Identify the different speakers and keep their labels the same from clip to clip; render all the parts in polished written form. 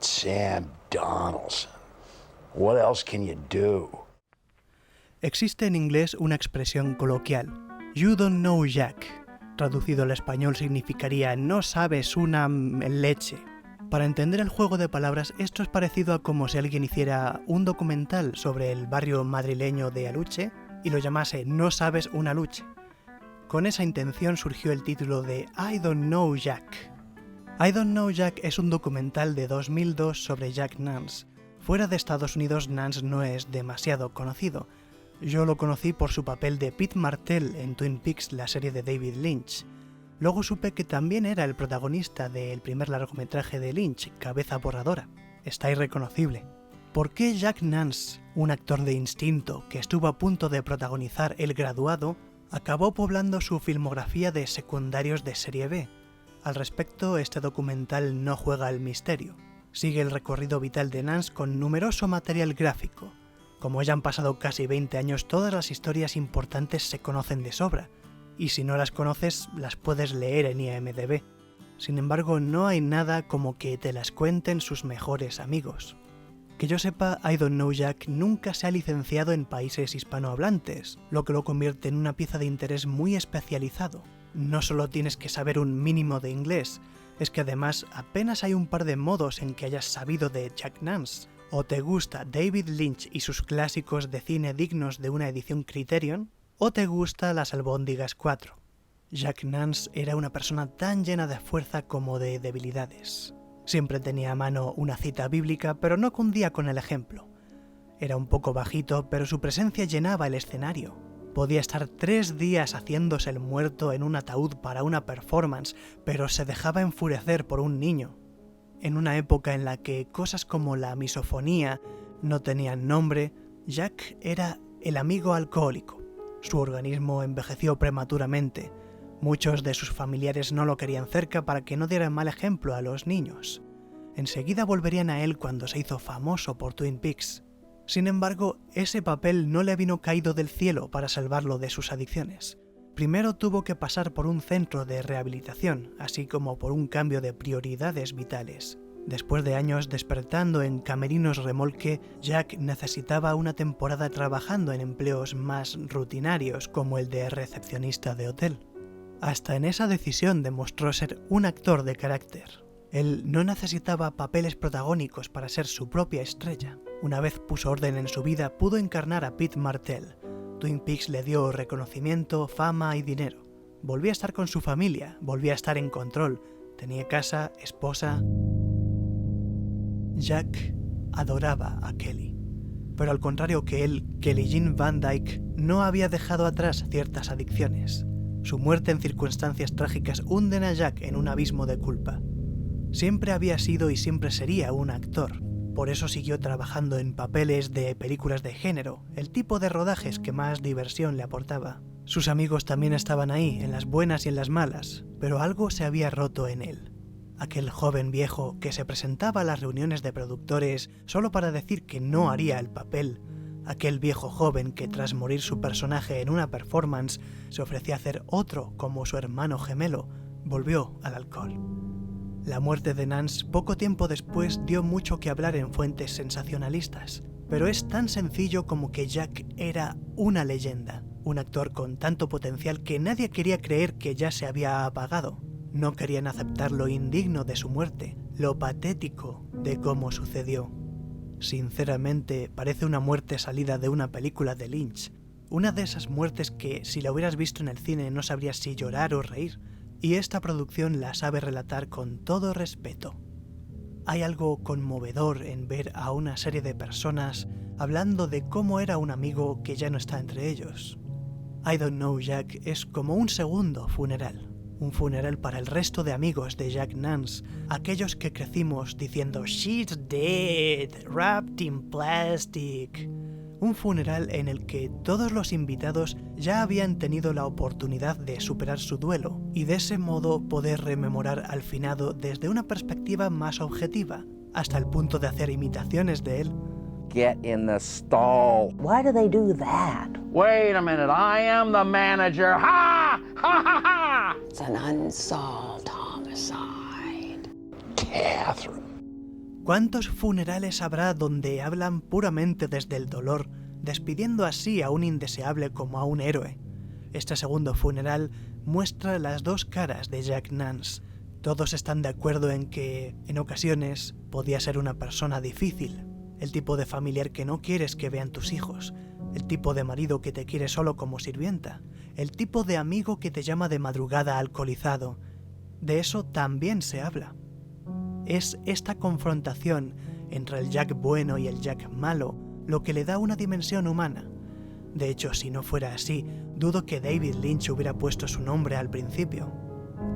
Speaker 1: Sam Donaldson. What else can you do?
Speaker 2: Existe en inglés una expresión coloquial, "You don't know Jack". Traducido al español significaría "no sabes una leche". Para entender el juego de palabras, esto es parecido a como si alguien hiciera un documental sobre el barrio madrileño de Aluche y lo llamase "No sabes una luche". Con esa intención surgió el título de I Don't Know Jack. I Don't Know Jack es un documental de 2002 sobre Jack Nance. Fuera de Estados Unidos, Nance no es demasiado conocido. Yo lo conocí por su papel de Pete Martell en Twin Peaks, la serie de David Lynch. Luego supe que también era el protagonista del primer largometraje de Lynch, Cabeza Borradora. Está irreconocible. ¿Por qué Jack Nance, un actor de instinto que estuvo a punto de protagonizar El Graduado, acabó poblando su filmografía de secundarios de serie B? Al respecto, este documental no juega al misterio. Sigue el recorrido vital de Nance con numeroso material gráfico. Como ya han pasado casi 20 años, todas las historias importantes se conocen de sobra, y si no las conoces, las puedes leer en IMDb. Sin embargo, no hay nada como que te las cuenten sus mejores amigos. Que yo sepa, I Don't Know Jack nunca se ha licenciado en países hispanohablantes, lo que lo convierte en una pieza de interés muy especializado. No solo tienes que saber un mínimo de inglés, es que además apenas hay un par de modos en que hayas sabido de Jack Nance. O te gusta David Lynch y sus clásicos de cine dignos de una edición Criterion, o te gusta Las Albóndigas 4. Jack Nance era una persona tan llena de fuerza como de debilidades. Siempre tenía a mano una cita bíblica, pero no cundía con el ejemplo. Era un poco bajito, pero su presencia llenaba el escenario. Podía estar 3 días haciéndose el muerto en un ataúd para una performance, pero se dejaba enfurecer por un niño. En una época en la que cosas como la misofonía no tenían nombre, Jack era el amigo alcohólico. Su organismo envejeció prematuramente. Muchos de sus familiares no lo querían cerca para que no diera mal ejemplo a los niños. Enseguida volverían a él cuando se hizo famoso por Twin Peaks. Sin embargo, ese papel no le vino caído del cielo para salvarlo de sus adicciones. Primero tuvo que pasar por un centro de rehabilitación, así como por un cambio de prioridades vitales. Después de años despertando en camerinos remolque, Jack necesitaba una temporada trabajando en empleos más rutinarios, como el de recepcionista de hotel. Hasta en esa decisión demostró ser un actor de carácter. Él no necesitaba papeles protagónicos para ser su propia estrella. Una vez puso orden en su vida, pudo encarnar a Pete Martell. Twin Peaks le dio reconocimiento, fama y dinero. Volvía a estar con su familia, volvía a estar en control. Tenía casa, esposa. Jack adoraba a Kelly. Pero al contrario que él, Kelly Jean Van Dyke no había dejado atrás ciertas adicciones. Su muerte en circunstancias trágicas hunden a Jack en un abismo de culpa. Siempre había sido y siempre sería un actor. Por eso siguió trabajando en papeles de películas de género, el tipo de rodajes que más diversión le aportaba. Sus amigos también estaban ahí, en las buenas y en las malas, pero algo se había roto en él. Aquel joven viejo que se presentaba a las reuniones de productores solo para decir que no haría el papel, aquel viejo joven que tras morir su personaje en una performance se ofrecía a hacer otro como su hermano gemelo, volvió al alcohol. La muerte de Nance poco tiempo después dio mucho que hablar en fuentes sensacionalistas, pero es tan sencillo como que Jack era una leyenda, un actor con tanto potencial que nadie quería creer que ya se había apagado. No querían aceptar lo indigno de su muerte, lo patético de cómo sucedió. Sinceramente, parece una muerte salida de una película de Lynch, una de esas muertes que si la hubieras visto en el cine no sabrías si llorar o reír. Y esta producción la sabe relatar con todo respeto. Hay algo conmovedor en ver a una serie de personas hablando de cómo era un amigo que ya no está entre ellos. I Don't Know Jack es como un segundo funeral. Un funeral para el resto de amigos de Jack Nance, aquellos que crecimos diciendo "She's dead, wrapped in plastic". Un funeral en el que todos los invitados ya habían tenido la oportunidad de superar su duelo y de ese modo poder rememorar al finado desde una perspectiva más objetiva, hasta el punto de hacer imitaciones de él.
Speaker 1: Get in the stall.
Speaker 3: Why do they do that?
Speaker 1: Wait a minute, I am the manager. Ha! Ha ha ha!
Speaker 3: It's an unsolved homicide.
Speaker 1: Catherine.
Speaker 2: ¿Cuántos funerales habrá donde hablan puramente desde el dolor, despidiendo así a un indeseable como a un héroe? Este segundo funeral muestra las dos caras de Jack Nance. Todos están de acuerdo en que, en ocasiones, podía ser una persona difícil, el tipo de familiar que no quieres que vean tus hijos, el tipo de marido que te quiere solo como sirvienta, el tipo de amigo que te llama de madrugada alcoholizado. De eso también se habla. Es esta confrontación entre el Jack bueno y el Jack malo lo que le da una dimensión humana. De hecho, si no fuera así, dudo que David Lynch hubiera puesto su nombre al principio.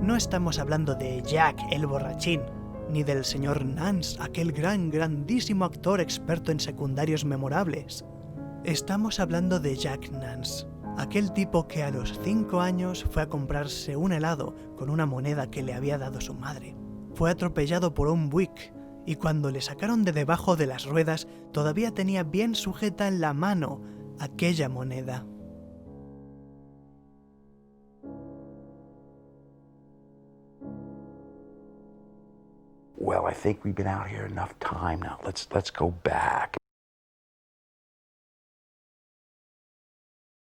Speaker 2: No estamos hablando de Jack el borrachín, ni del señor Nance, aquel grandísimo actor experto en secundarios memorables. Estamos hablando de Jack Nance, aquel tipo que a los 5 años fue a comprarse un helado con una moneda que le había dado su madre. Fue atropellado por un Buick y cuando le sacaron de debajo de las ruedas todavía tenía bien sujeta en la mano aquella moneda.
Speaker 3: Well, I think we've been out here enough time now. Let's go back.